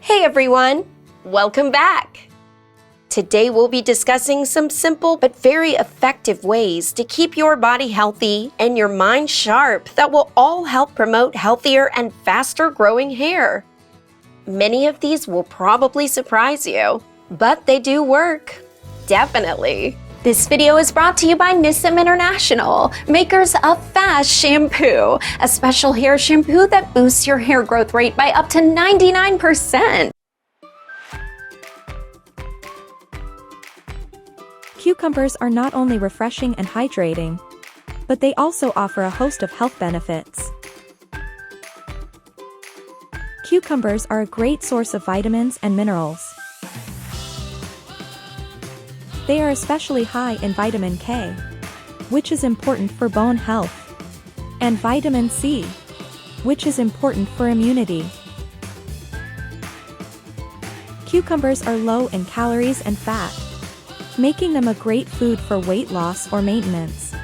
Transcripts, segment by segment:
Hey everyone, welcome back! Today we'll be discussing some simple but very effective ways to keep your body healthy and your mind sharp that will all help promote healthier and faster growing hair. Many of these will probably surprise you, but they do work. Definitely. This video is brought to you by Nissim International, makers of F.A.S.T shampoo, a special hair shampoo that boosts your hair growth rate by up to 99%. Cucumbers are not only refreshing and hydrating, but they also offer a host of health benefits. Cucumbers are a great source of vitamins and minerals. They are especially high in vitamin K, which is important for bone health, and vitamin C, which is important for immunity. Cucumbers are low in calories and fat, making them a great food for weight loss or maintenance.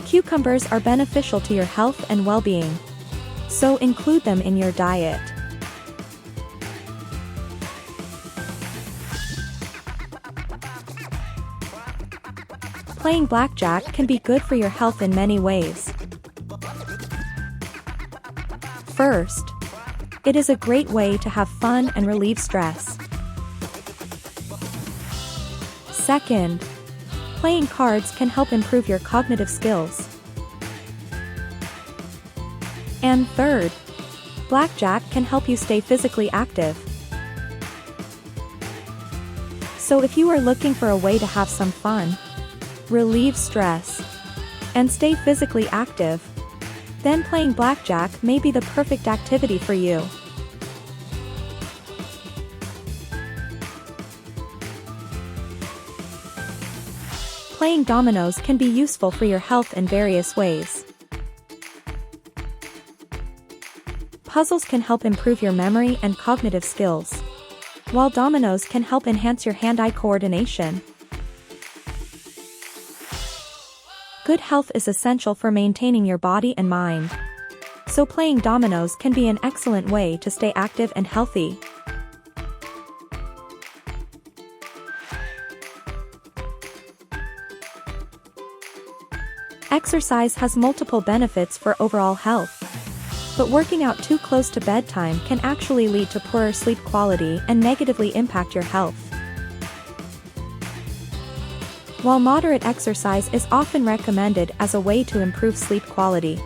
Cucumbers are beneficial to your health and well-being, so include them in your diet. Playing blackjack can be good for your health in many ways. First, it is a great way to have fun and relieve stress. Second, playing cards can help improve your cognitive skills. And third, blackjack can help you stay physically active. So if you are looking for a way to have some fun, relieve stress, and stay physically active, then playing blackjack may be the perfect activity for you. Playing dominoes can be useful for your health in various ways. Puzzles can help improve your memory and cognitive skills, while dominoes can help enhance your hand-eye coordination. Good health is essential for maintaining your body and mind, so playing dominoes can be an excellent way to stay active and healthy. Exercise has multiple benefits for overall health, but working out too close to bedtime can actually lead to poorer sleep quality and negatively impact your health. While moderate exercise is often recommended as a way to improve sleep quality,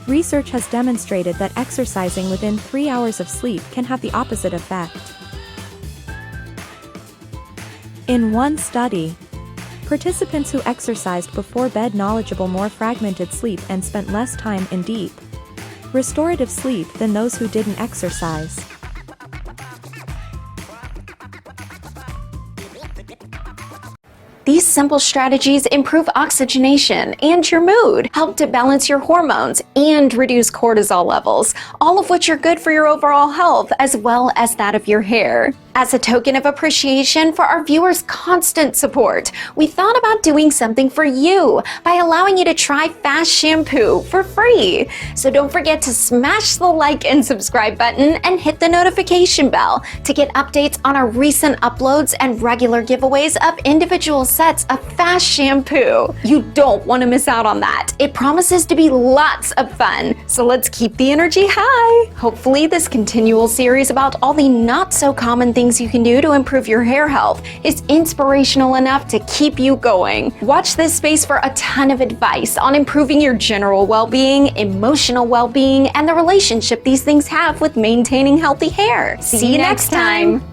research has demonstrated that exercising within 3 hours of sleep can have the opposite effect. In one study, participants who exercised before bed knowledgeable more fragmented sleep and spent less time in deep, restorative sleep than those who didn't exercise. These simple strategies improve oxygenation and your mood, help to balance your hormones, and reduce cortisol levels, all of which are good for your overall health as well as that of your hair. As a token of appreciation for our viewers' constant support, we thought about doing something for you by allowing you to try F.A.S.T shampoo for free. So don't forget to smash the like and subscribe button and hit the notification bell to get updates on our recent uploads and regular giveaways of individual sets of F.A.S.T shampoo. You don't want to miss out on that. It promises to be lots of fun, so let's keep the energy high. Hopefully this continual series about all the not so common things you can do to improve your hair health is inspirational enough to keep you going. Watch this space for a ton of advice on improving your general well-being, emotional well-being, and the relationship these things have with maintaining healthy hair. See you next time.